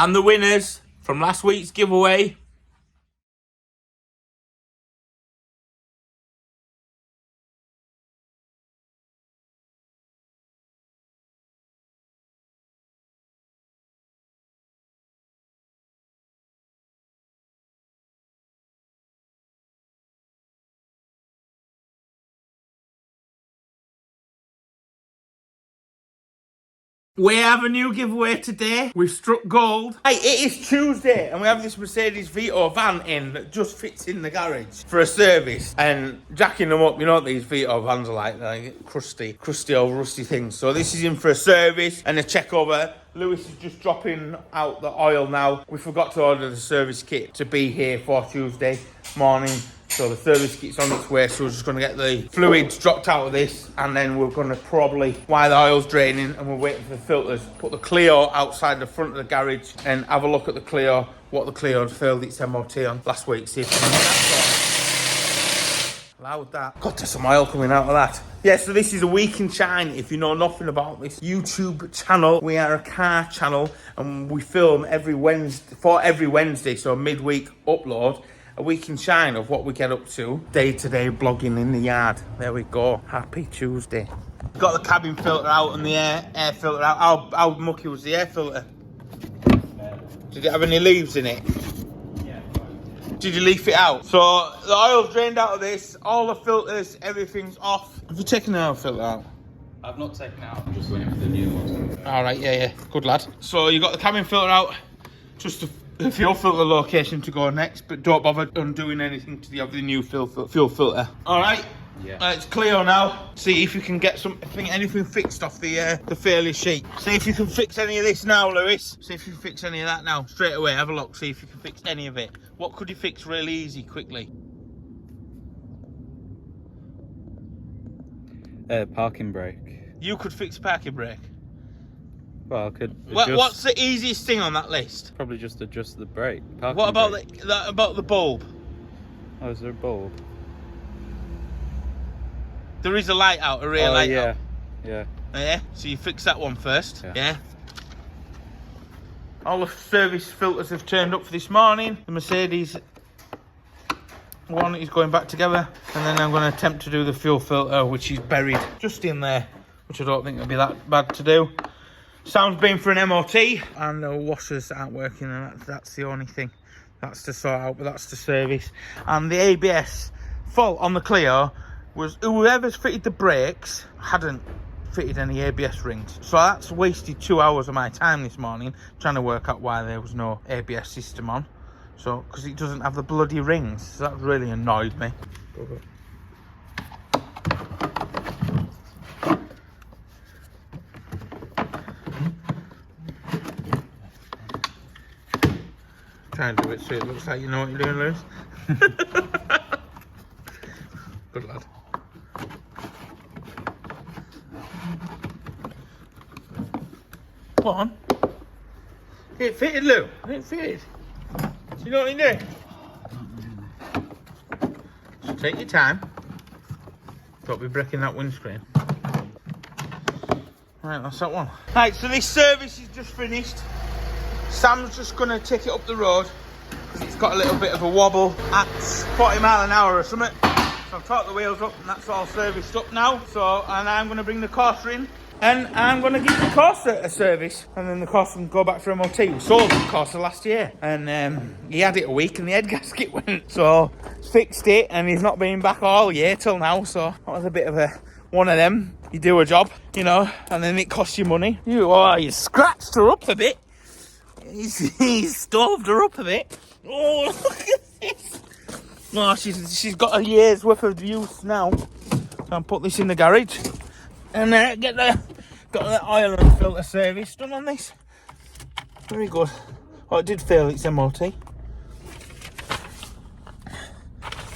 And the winners from last week's giveaway. We have a new giveaway today. We've struck gold. Hey, it is Tuesday and we have this Mercedes Vito van in that just fits in the garage for a service. And jacking them up, you know what these Vito vans are like crusty old rusty things. So this is in for a service and a check over. Lewis is just dropping out the oil now. We forgot to order the service kit to be here for Tuesday morning. So the service kit's on its way, so we're just going to get the fluids dropped out of this, and then we're going to probably, while the oil's draining and we're waiting for the filters, put the Clio outside the front of the garage and have a look at the Clio, what the Clio had failed its MOT on last week. See if we can get that sorted. Allowed that. Got some oil coming out of that. Yeah, so this is a week in China. If you know nothing about this YouTube channel, we are a car channel and we film every Wednesday, so a midweek upload. A week in China of what we get up to. Day-to-day blogging in the yard. There we go. Happy Tuesday. Got the cabin filter out and the air filter out. How mucky was the air filter? Did it have any leaves in it? Yeah. Did you leaf it out? So the oil's drained out of this. All the filters, everything's off. Have you taken the oil filter out? I've not taken it out. I'm just waiting for the new one. Alright, yeah. Good lad. So you got the cabin filter out. Just the fuel filter location to go next, but don't bother undoing anything to the new fuel filter. All right. Yeah. It's Clio now. See if you can get anything fixed off the fairly sheet. See if you can fix any of this now, Lewis. See if you can fix any of that now. Straight away, have a look. See if you can fix any of it. What could you fix really easy, quickly? Parking brake. You could fix parking brake. Well, I could. What's the easiest thing on that list? Probably just adjust the brake. What about about the bulb? Oh, is there a bulb? There is a light out, a rear light out. Yeah. Yeah. So you fix that one first. Yeah. All the service filters have turned up for this morning. The Mercedes one is going back together, and then I'm going to attempt to do the fuel filter, which is buried just in there, which I don't think will be that bad to do. Sound's been for an MOT, and the washers aren't working, and that's the only thing. That's to sort out, but that's the service. And the ABS fault on the Clio was whoever's fitted the brakes hadn't fitted any ABS rings. So that's wasted 2 hours of my time this morning trying to work out why there was no ABS system on. So, because it doesn't have the bloody rings. So that really annoyed me. Try and do it so it looks like you know what you're doing, Lewis. Good lad. Come on. It fitted, Lou. It fitted. Do you know what you're doing? So take your time. Don't be breaking that windscreen. Right, that's that one. Right, so this service is just finished. Sam's just going to take it up the road because it's got a little bit of a wobble at 40 mile an hour or something. So I've torqued the wheels up and that's all serviced up now. So, and I'm going to bring the Corsa in and I'm going to give the Corsa a service, and then the Corsa can go back for MOT. We sold the Corsa last year and he had it a week and the head gasket went. So fixed it and he's not been back all year till now. So that was a bit of one of them. You do a job, you know, and then it costs you money. You scratched her up a bit. He's stoved her up a bit. Oh, look at this. Oh, she's got a year's worth of use now. So I'll put this in the garage and got the oil and filter service done on this. Very good. Oh, it did fail its MOT.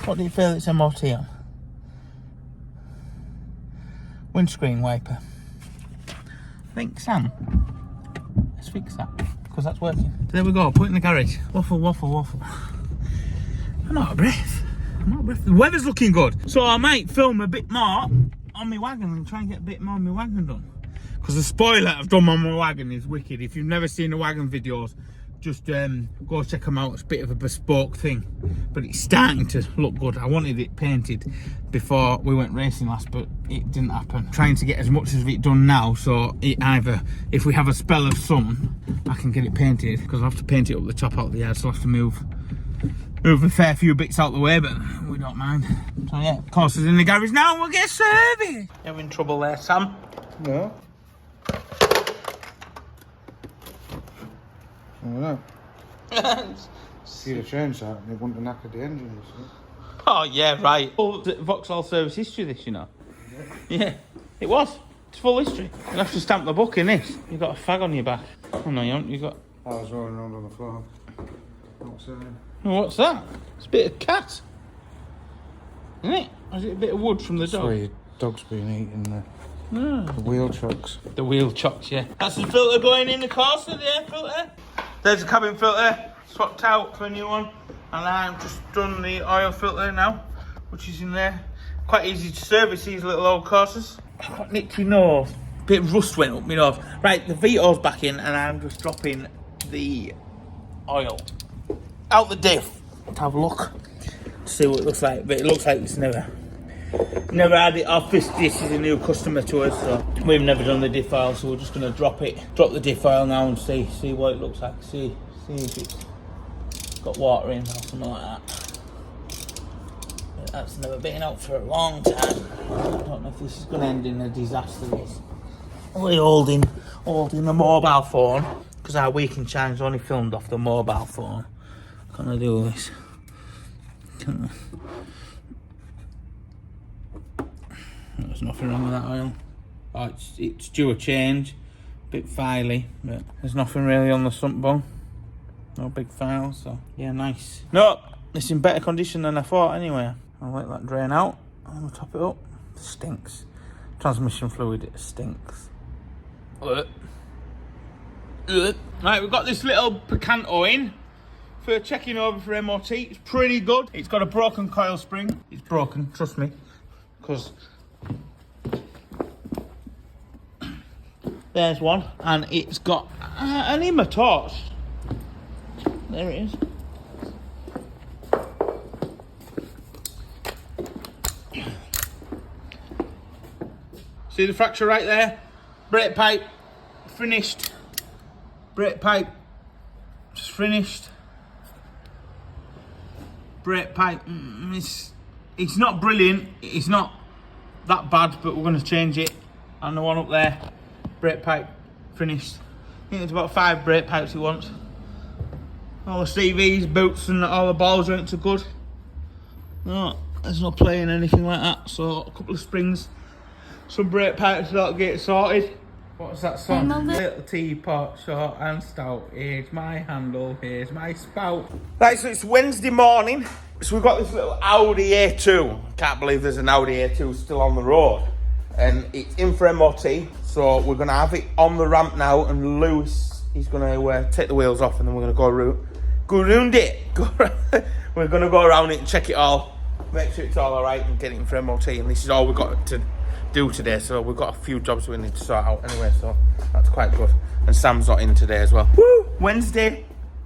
What did it fail its MOT on? Windscreen wiper. I think, Sam, let's fix that. Because that's working. There we go, put it in the garage. Waffle. I'm out of breath. The weather's looking good. So I might film a bit more on my wagon and try and get a bit more on my wagon done. Because the spoiler I've done on my wagon is wicked. If you've never seen the wagon videos, just go check them out. It's a bit of a bespoke thing, but it's starting to look good. I wanted it painted before we went racing last, but it didn't happen. Trying to get as much of it done now, so it either, if we have a spell of sun, I can get it painted, because I'll have to paint it up the top out of the yard, so I'll have to move a fair few bits out the way, but we don't mind. So yeah, course is in the garage now, and we'll get a service. You having trouble there, Sam? No. I don't know. See the chainsaw and they want to knock at the engine, you see. Oh yeah, right. Full Vauxhall service history, this, you know. Yeah, it was. It's full history. You'll have to stamp the book in this. You've got a fag on your back. Oh no, you haven't. You've got... I was rolling around on the floor. Outside. Oh, what's that? It's a bit of cat. Isn't it? Or is it a bit of wood from the That's dog? where your dog's been eating the wheel chocks. The wheel chocks, yeah. That's the filter going in the course of the air filter. There's a cabin filter, swapped out for a new one. And I've just done the oil filter now, which is in there. Quite easy to service these little old courses. I've got nicked my nose. Bit of rust went up my nose. Right, the Vito's back in and I'm just dropping the oil out the diff. To have a look, see what it looks like. But it looks like it's never had it off. This is a new customer to us, so we've never done the diff oil, so we're just going to drop the diff oil now and see what it looks like. See if it's got water in or something like that. But that's never been out for a long time. I don't know if this is going to end in a disaster. This we're holding the mobile phone because our week in China's only filmed off the mobile phone. Can I do this? There's nothing wrong with that oil. Oh, it's due a change. Bit filey, but there's nothing really on the sump bung. No big files, so yeah, nice. No, it's in better condition than I thought anyway. I'll let that drain out and we'll top it up. It stinks. Transmission fluid, it stinks. Right, we've got this little Picanto in for checking over for MOT. It's pretty good. It's got a broken coil spring. It's broken, trust me, because there's one, and it's got an immer torch. There it is. See the fracture right there? Brake pipe finished. Brake pipe just finished. Brake pipe, it's not brilliant. It's not that bad, but we're going to change it. And the one up there, brake pipe finished. I think there's about 5 brake pipes he wants. All the CVs, boots and all the ball joints are good. No, there's no play in anything like that. So a couple of springs, some brake pipes that'll get sorted. What's that song? Little teapot, short and stout. Here's my handle, here's my spout. Right, so it's Wednesday morning. So we've got this little Audi A2. Can't believe there's an Audi A2 still on the road. And it's in for MOT. So we're going to have it on the ramp now. And Lewis, he's going to take the wheels off and then we're going to go around it. We're going to go around it and check it all. Make sure it's all alright and get it in for MOT. And this is all we've got to do today, so we've got a few jobs we need to sort out anyway, so that's quite good. And Sam's not in today as well. Woo! Wednesday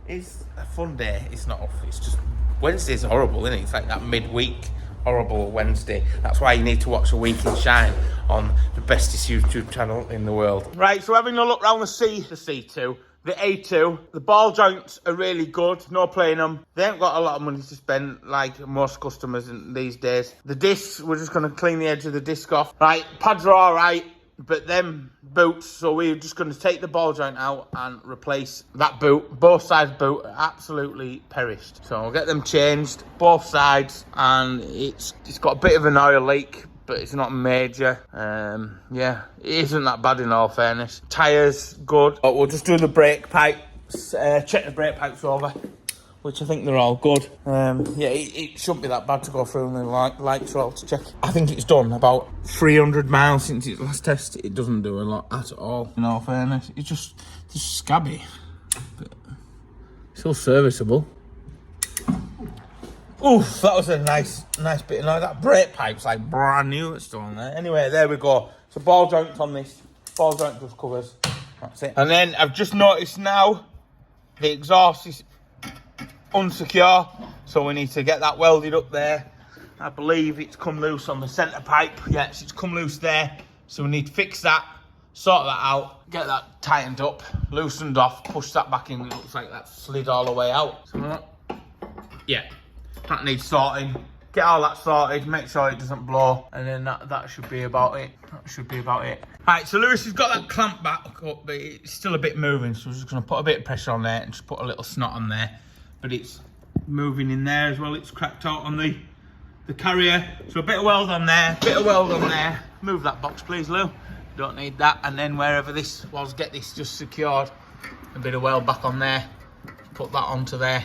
is a fun day. It's not, it's just, Wednesday's horrible, isn't it? It's like that midweek horrible Wednesday. That's why you need to watch A Week in Shine on the bestest YouTube channel in the world. Right, so having a look around the C2, the A2, the ball joints are really good, no playing them. They ain't got a lot of money to spend like most customers these days. The discs, we're just going to clean the edge of the disc off. Right, pads are all right, but them boots, so we're just going to take the ball joint out and replace that boot. Both sides boot are absolutely perished. So we'll get them changed, both sides, and it's got a bit of an oil leak, but it's not major. Yeah, it isn't that bad in all fairness. Tyres, good. But we'll just do the brake pipes, check the brake pipes over, which I think they're all good. Yeah, it shouldn't be that bad to go through and the lights are all to check. I think it's done about 300 miles since its last test. It doesn't do a lot at all, in all fairness. It's just scabby, but still serviceable. Oof, that was a nice bit of noise. That brake pipe's like brand new, it's still on there. Anyway, there we go. So ball joints on this. Ball joint just covers. That's it. And then I've just noticed now, The exhaust is unsecure, so we need to get that welded up there. I believe it's come loose on the centre pipe. Yes, it's come loose there, so we need to fix that, sort that out, get that tightened up, loosened off, push that back in. It looks like that slid all the way out. So, yeah, that needs sorting. Get all that sorted, make sure it doesn't blow, and then that should be about it. That should be about it. Right, so Lewis has got that clamp back up, but it's still a bit moving, so we're just going to put a bit of pressure on there and just put a little snot on there. But it's moving in there as well. It's cracked out on the carrier. So a bit of weld on there, bit of weld on there. Move that box, please, Lou. Don't need that. And then wherever this was, get this just secured. A bit of weld back on there. Put that onto there.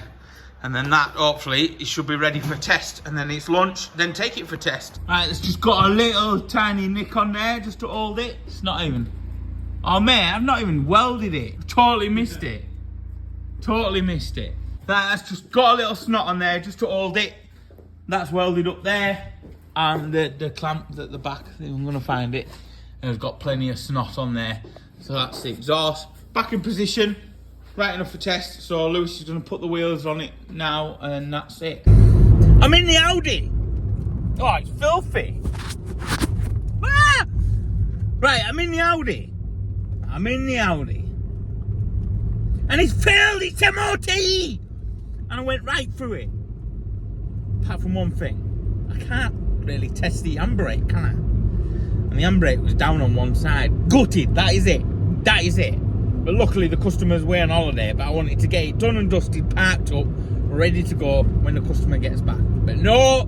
And then that, hopefully, it should be ready for test. And then it's lunch, then take it for test. Right, it's just got a little tiny nick on there just to hold it. It's not even... Oh, mate, I've not even welded it. Totally missed it. Totally missed it. That's just got a little snot on there just to hold it. That's welded up there. And the clamp at the back, I think I'm going to find it. And it's got plenty of snot on there. So that's the exhaust. Back in position. Right enough for test, so Lewis is going to put the wheels on it now, and that's it. I'm in the Audi. Oh, it's filthy. Ah! Right, I'm in the Audi. I'm in the Audi. And it's filled, it's MOT! And I went right through it. Apart from one thing. I can't really test the handbrake, can I? And the handbrake was down on one side. Gutted, that is it. That is it. But luckily the customer's away on holiday, but I wanted to get it done and dusted, parked up, ready to go when the customer gets back. But no,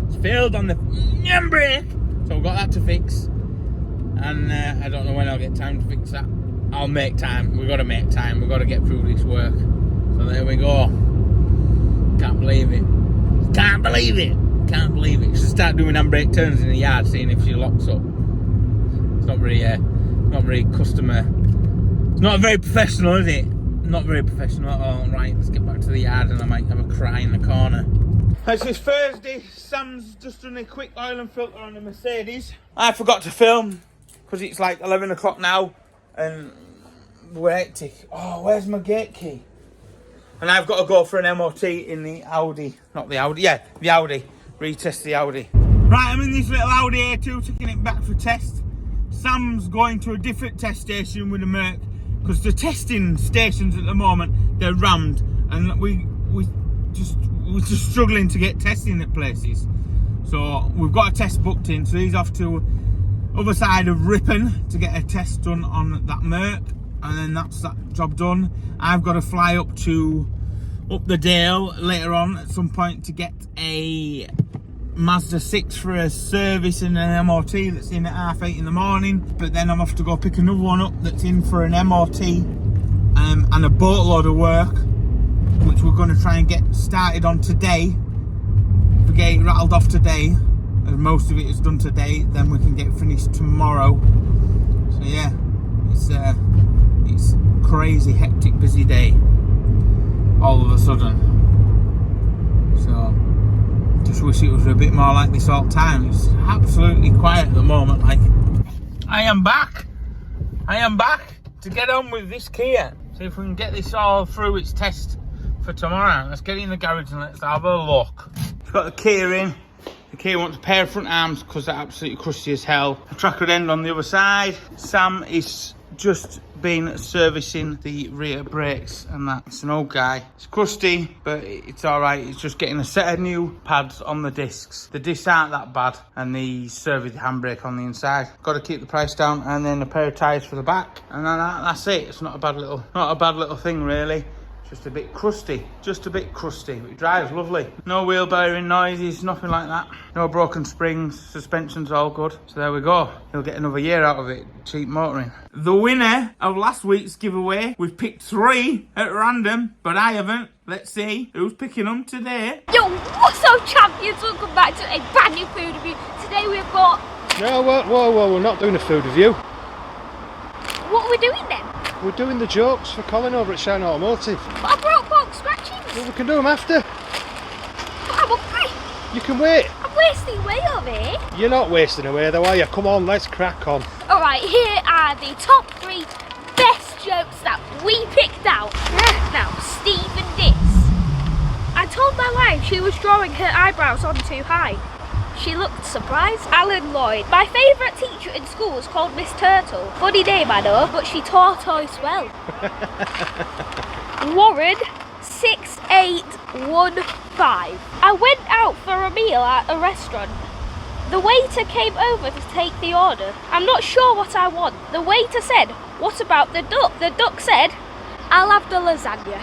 it's failed on the handbrake. So we've got that to fix. And I don't know when I'll get time to fix that. I'll make time. We've got to make time. We've got to get through this work. So there we go. Can't believe it. Can't believe it. Can't believe it. Should start doing handbrake turns in the yard, seeing if she locks up. It's not very customer. It's not very professional, is it? Not very professional at all. Right, let's get back to the yard and I might have a cry in the corner. It's this Thursday. Sam's just done a quick oil and filter on the Mercedes. I forgot to film because it's like 11 o'clock now and we're hectic. Oh, where's my gate key? And I've got to go for an MOT in the Audi. Not the Audi, yeah, the Audi. Retest the Audi. Right, I'm in this little Audi A2 taking it back for test. Sam's going to a different test station with a Merc because the testing stations at the moment, they're rammed and we're just struggling to get testing at places. So we've got a test booked in, so he's off to other side of Ripon to get a test done on that Merc, and then that's that job done. I've got to fly up the Dale later on at some point to get a Mazda 6 for a service and an MOT that's in at 8:30 in the morning, but then I'm off to go pick another one up that's in for an MOT and a boatload of work, which we're going to try and get started on today. If we get it rattled off today, as most of it is done today, then we can get finished tomorrow. So yeah, it's crazy, hectic, busy day all of a sudden. So just wish it was a bit more like this all the time. It's absolutely quiet at the moment. Like, I am back to get on with this Kia. See if we can get this all through its test for tomorrow. Let's get it in the garage and let's have a look. We've got the Kia in. The Kia wants a pair of front arms because they're absolutely crusty as hell. A tracker end on the other side. Sam is just been servicing the rear brakes and that. It's an old guy. It's crusty, but it's alright. It's just getting a set of new pads on the discs. The discs aren't that bad, and the service handbrake on the inside. Got to keep the price down, and then a pair of tyres for the back, and then that's it. It's not a bad little thing really. Just a bit crusty, It drives lovely. No wheel bearing noises, nothing like that. No broken springs, suspension's all good. So there we go. He'll get another year out of it, cheap motoring. The winner of last week's giveaway, we've picked 3 at random, but I haven't. Let's see who's picking them today. Yo, what's up, champions? Welcome back to a brand new food review. Today we've got... No, whoa, we're not doing a food review. What are we doing then? We're doing the jokes for Colin over at Shineautomotive. But I brought box scratchings. Well, we can do them after. But I'm hungry. You can wait. I'm wasting away over here. You're not wasting away though, are you? Come on, let's crack on. Alright, here are the top 3 best jokes that we picked out. Now, Stephen Dis. I told my wife she was drawing her eyebrows on too high. She looked surprised. Alan Lloyd. My favourite teacher in school was called Miss Turtle. Funny name, I know, but she taught us well. Warren 6815. I went out for a meal at a restaurant. The waiter came over to take the order. I'm not sure what I want. The waiter said, "What about the duck?" The duck said, "I'll have the lasagna."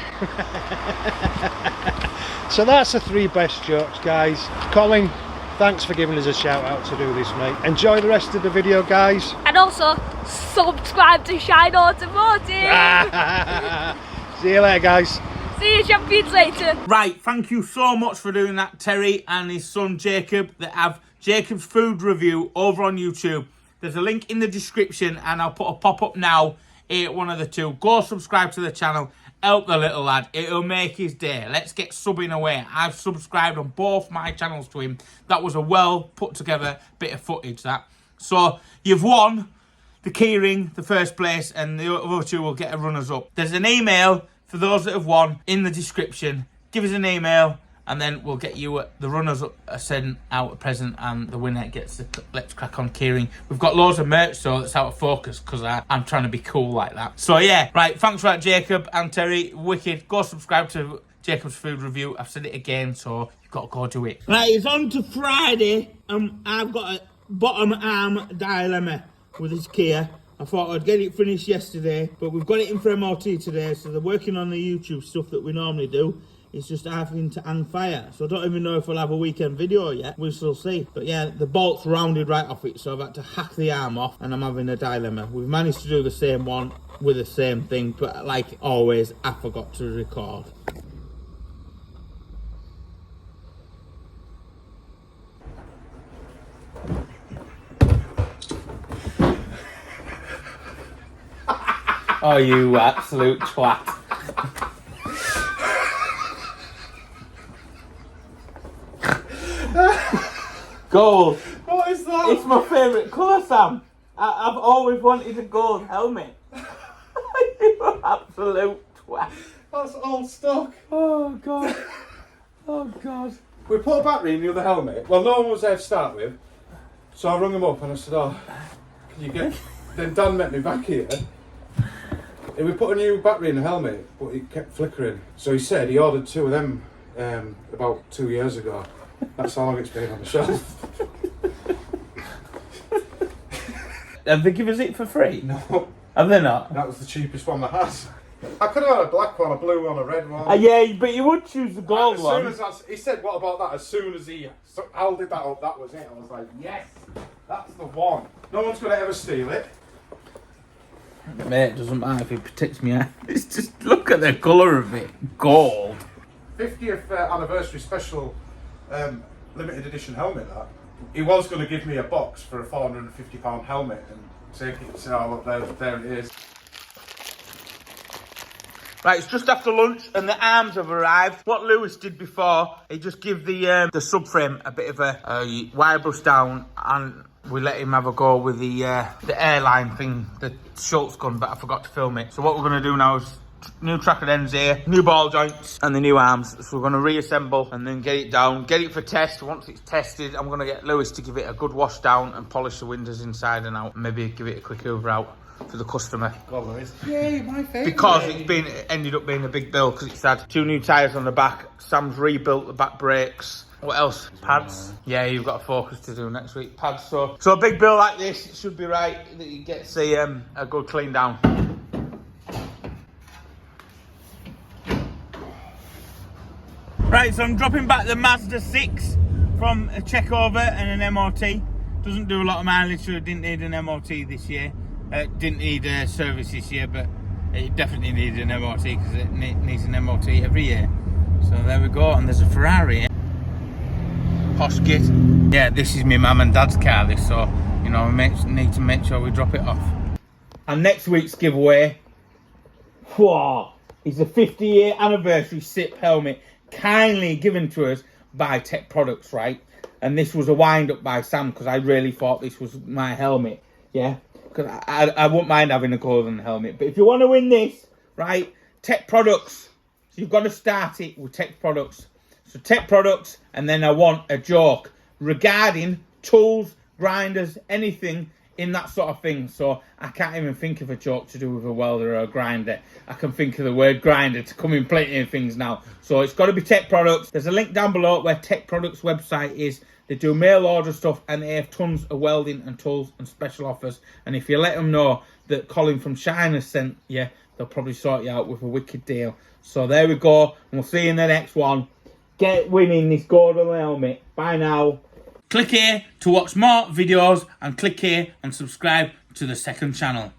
So that's the 3 best jokes, guys. Colin, thanks for giving us a shout out to do this, mate. Enjoy the rest of the video, guys. And also, subscribe to Shineautomotive. See you later, guys. See you champions later. Right, thank you so much for doing that, Terry and his son Jacob, that have Jacob's food review over on YouTube. There's a link in the description and I'll put a pop-up now, one of the two. Go subscribe to the channel, help the little lad, it'll make his day. Let's get subbing away. I've subscribed on both my channels to him. That was a well put together bit of footage, that. So, you've won the keyring, the first place, and the other two will get a runners up. There's an email for those that have won in the description. Give us an email and then we'll get you the runners up sent out a present and the winner gets the Let's Crack On keyring. We've got loads of merch so that's out of focus because I'm trying to be cool like that. So yeah, right, thanks for that Jacob and Terry, wicked. Go subscribe to Jacob's food review. I've said it again so you've got to go do it. Right, it's on to Friday and I've got a bottom arm dilemma with this Kia. I thought I'd get it finished yesterday, but we've got it in for MOT today, so they're working on the YouTube stuff that we normally do. It's just having to hang fire, so I don't even know if we'll have a weekend video yet. We shall see. But yeah, the bolt's rounded right off it, so I've had to hack the arm off, and I'm having a dilemma. We've managed to do the same one with the same thing, but like always, I forgot to record. Oh, you absolute twat. Gold. What is that? It's my favourite colour, Sam. I've always wanted a gold helmet. You absolute twat. That's all stock. Oh, God. Oh, God. We put a battery in the other helmet. Well, no one was there to start with. So I rung him up and I said, "Oh, can you get..." Then Dan met me back here. And we put a new battery in the helmet, but it kept flickering. So he said he ordered 2 of them about 2 years ago. That's how long it's been on the shelf. Have they given us it for free? No. Have they not? That was the cheapest one they had. I could have had a black one, a blue one, a red one. Yeah, but you would choose the gold As one. soon as he said, "What about that?" As soon as he held it that up, that was it. I was like, yes, that's the one. No one's going to ever steal it. Mate, it doesn't matter if it protects me. It's just, look at the colour of it. Gold. 50th anniversary special limited edition helmet, that. He was going to give me a box for a £450 helmet and take it and say, "Oh, look, there it is." Right, it's just after lunch and the arms have arrived. What Lewis did before, he just give the subframe a bit of a wire brush down and we let him have a go with the airline thing, the Schultz gun, but I forgot to film it. So what we're going to do now is new tracker ends here, new ball joints and the new arms. So we're going to reassemble and then get it down, get it for test. Once it's tested, I'm going to get Lewis to give it a good wash down and polish the windows inside and out. Maybe give it a quick over out for the customer. God, Lewis. Yay, my favourite. Because ended up being a big bill because it's had 2 new tyres on the back. Sam's rebuilt the back brakes. What else? Pads. Yeah, you've got a Focus to do next week. Pads. So a big bill like this, it should be right that he gets a good clean down. Right, so I'm dropping back the Mazda 6 from a check over and an MOT. Doesn't do a lot of mileage, so it didn't need an MOT this year. Didn't need a service this year, but it definitely needed an MOT because it needs an MOT every year. So there we go, and there's a Ferrari. Posh git. Yeah, this is my mum and dad's car, this, so, you know, we need to make sure we drop it off. And next week's giveaway, whoa, is a 50-year anniversary SIP helmet, kindly given to us by Tech Products, right? And this was a wind-up by Sam, because I really thought this was my helmet, yeah? Because I wouldn't mind having a golden helmet. But if you want to win this, right? Tech products. So you've got to start it with tech products. So tech products, and then I want a joke regarding tools, grinders, anything in that sort of thing. So I can't even think of a joke to do with a welder or a grinder. I can think of the word grinder to come in plenty of things now. So it's got to be tech products. There's a link down below where tech products website is. They do mail order stuff and they have tons of welding and tools and special offers. And if you let them know that Colin from China sent you, they'll probably sort you out with a wicked deal. So there we go, and we'll see you in the next one. Get winning this golden helmet. Bye now. Click here to watch more videos and click here and subscribe to the second channel.